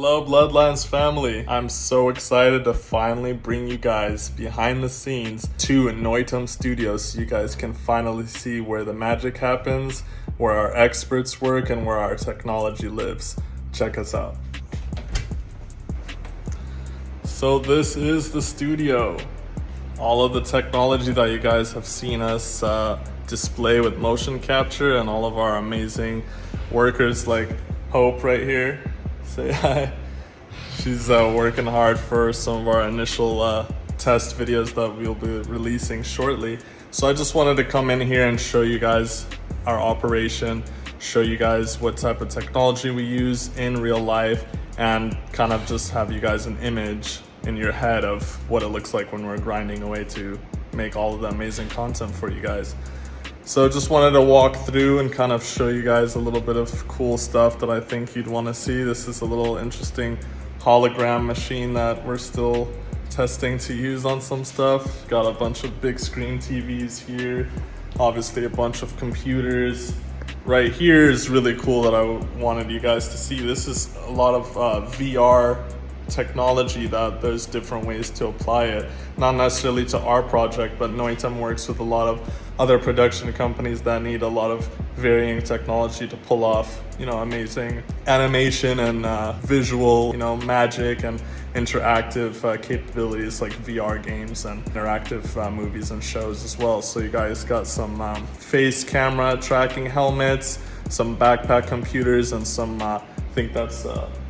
Hello Bloodlines family. I'm so excited to finally bring you guys behind the scenes to NOITOM Studios so you guys can finally see where the magic happens, where our experts work, and where our technology lives. Check us out. So this is the studio. All of the technology that you guys have seen us display with motion capture, and all of our amazing workers like Hope right here. Say hi. She's working hard for some of our initial test videos that we'll be releasing shortly. So I just wanted to come in here and show you guys our operation, show you guys what type of technology we use in real life, and kind of just have you guys an image in your head of what it looks like when we're grinding away to make all of the amazing content for you guys. So just wanted to walk through and kind of show you guys a little bit of cool stuff that I think you'd want to see. This is a little interesting hologram machine that we're still testing to use on some stuff. Got a bunch of big screen TVs here, obviously a bunch of computers. Right here is really cool that I wanted you guys to see. This is a lot of VR technology that there's different ways to apply it. Not necessarily to our project, but NOITOM works with a lot of other production companies that need a lot of varying technology to pull off, amazing animation and visual, magic and interactive capabilities like VR games and interactive movies and shows as well. So you guys got some face camera tracking helmets, some backpack computers, and some, I think that's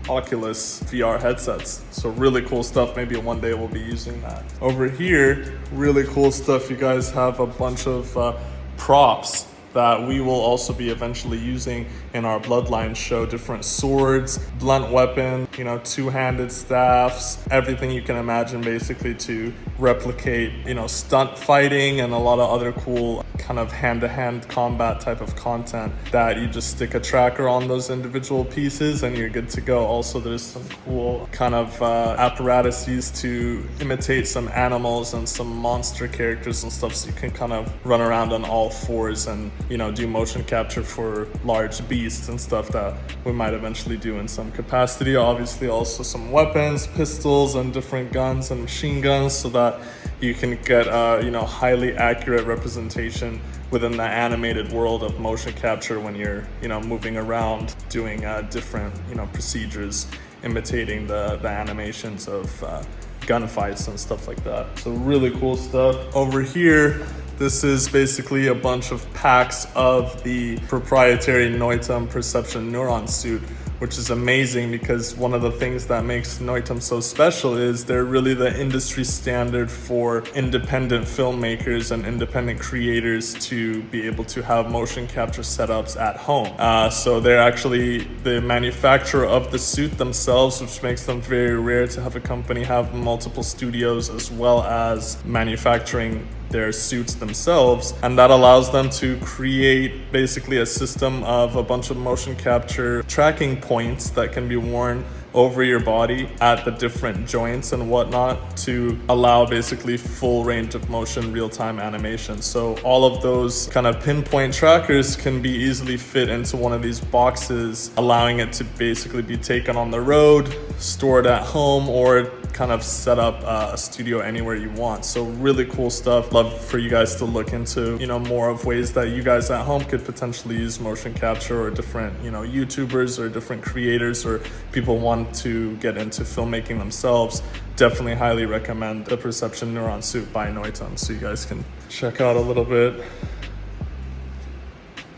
Oculus VR headsets. So really cool stuff. Maybe one day we'll be using that. Over here, really cool stuff. You guys have a bunch of props that we will also be eventually using in our Bloodlines show. Different swords, blunt weapon, two-handed staffs, everything you can imagine basically to replicate, stunt fighting and a lot of other cool kind of hand-to-hand combat type of content that you just stick a tracker on those individual pieces and you're good to go. Also, there's some cool kind of apparatuses to imitate some animals and some monster characters and stuff, so you can kind of run around on all fours and do motion capture for large beasts and stuff that we might eventually do in some capacity. Obviously also some weapons, pistols, and different guns and machine guns so that you can get highly accurate representation within the animated world of motion capture when you're moving around doing different procedures imitating the animations of gunfights and stuff like that. So really cool stuff. Over here, this is basically a bunch of packs of the proprietary NOITOM perception neuron suit, which is amazing because one of the things that makes NOITOM so special is they're really the industry standard for independent filmmakers and independent creators to be able to have motion capture setups at home. So they're actually the manufacturer of the suit themselves, which makes them very rare to have a company have multiple studios as well as manufacturing their suits themselves, and that allows them to create basically a system of a bunch of motion capture tracking points that can be worn over your body at the different joints and whatnot to allow basically full range of motion real-time animation. So all of those kind of pinpoint trackers can be easily fit into one of these boxes, allowing it to basically be taken on the road, stored at home, or kind of set up a studio anywhere you want. So really cool stuff. Love for you guys to look into more of ways that you guys at home could potentially use motion capture, or different YouTubers or different creators or people want to get into filmmaking themselves. Definitely highly recommend the Perception Neuron Suit by NOITOM, so you guys can check out a little bit.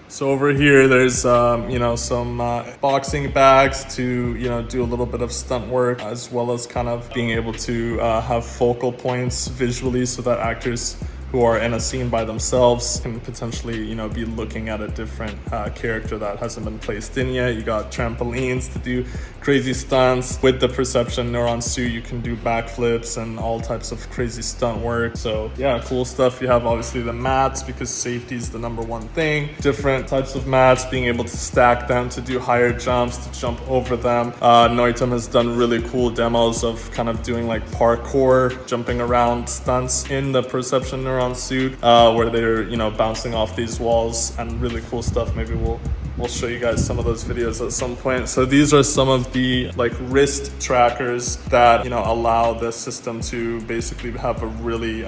So over here, there's some boxing bags to do a little bit of stunt work, as well as kind of being able to have focal points visually so that actors who are in a scene by themselves can potentially be looking at a different character that hasn't been placed in yet. You got trampolines to do crazy stunts. With the perception neuron suit, you can do backflips and all types of crazy stunt work. So yeah, cool stuff. You have obviously the mats, because safety is the number one thing. Different types of mats, being able to stack them to do higher jumps, to jump over them. NOITOM has done really cool demos of kind of doing like parkour, jumping around stunts in the perception neuron suit, where they're bouncing off these walls, and really cool stuff. Maybe we'll we'll show you guys some of those videos at some point. So these are some of the like wrist trackers that, you know, allow the system to basically have a really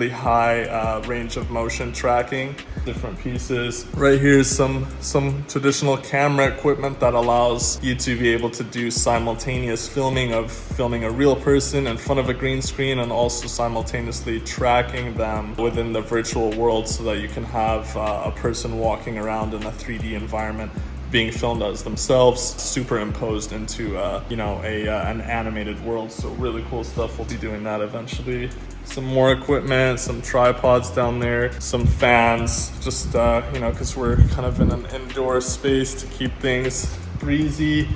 high range of motion tracking. Different pieces. Right here is some traditional camera equipment that allows you to be able to do simultaneous filming a real person in front of a green screen, and also simultaneously tracking them within the virtual world so that you can have a person walking around in a 3D environment being filmed as themselves, superimposed into an animated world. So really cool stuff. We'll be doing that eventually. Some more equipment, some tripods down there, some fans, just because we're kind of in an indoor space to keep things breezy.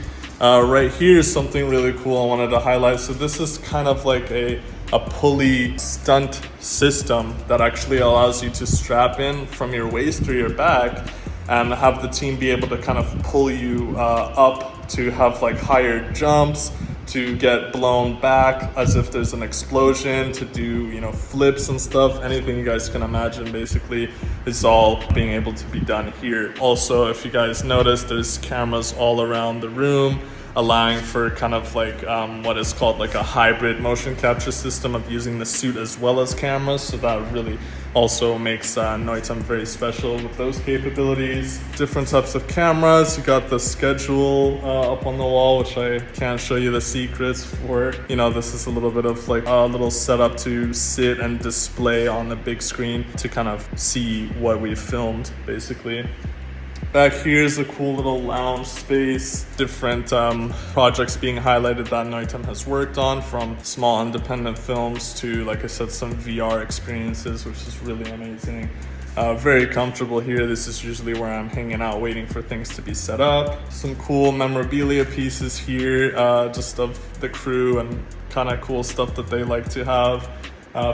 Right here is something really cool I wanted to highlight. So this is kind of like a pulley stunt system that actually allows you to strap in from your waist or your back and have the team be able to kind of pull you up to have like higher jumps, to get blown back as if there's an explosion, to do, you know, flips and stuff. Anything you guys can imagine basically is all being able to be done here. Also, if you guys notice, there's cameras all around the room, allowing for kind of like what is called like a hybrid motion capture system of using the suit as well as cameras. So that really also makes NOITOM very special with those capabilities. Different types of cameras. You got the schedule up on the wall, which I can't show you the secrets for. You know, this is a little bit of like a little setup to sit and display on the big screen to kind of see what we filmed basically. Back here is a cool little lounge space. Different projects being highlighted that NOITOM has worked on, from small independent films to, like I said, some VR experiences, which is really amazing. Very comfortable here. This is usually where I'm hanging out waiting for things to be set up. Some cool memorabilia pieces here, just of the crew and kind of cool stuff that they like to have.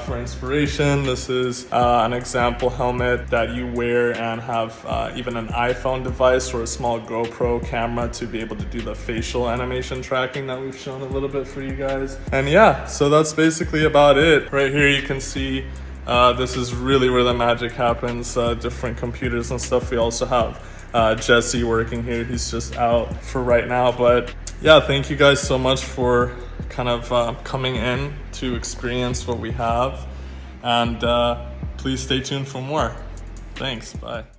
For inspiration, this is an example helmet that you wear and have even an iPhone device or a small GoPro camera to be able to do the facial animation tracking that we've shown a little bit for you guys. And yeah, so that's basically about it. Right here you can see this is really where the magic happens, different computers and stuff. We also have Jesse working here. He's just out for right now, but yeah, thank you guys so much for kind of coming in to experience what we have, and please stay tuned for more. Thanks, bye.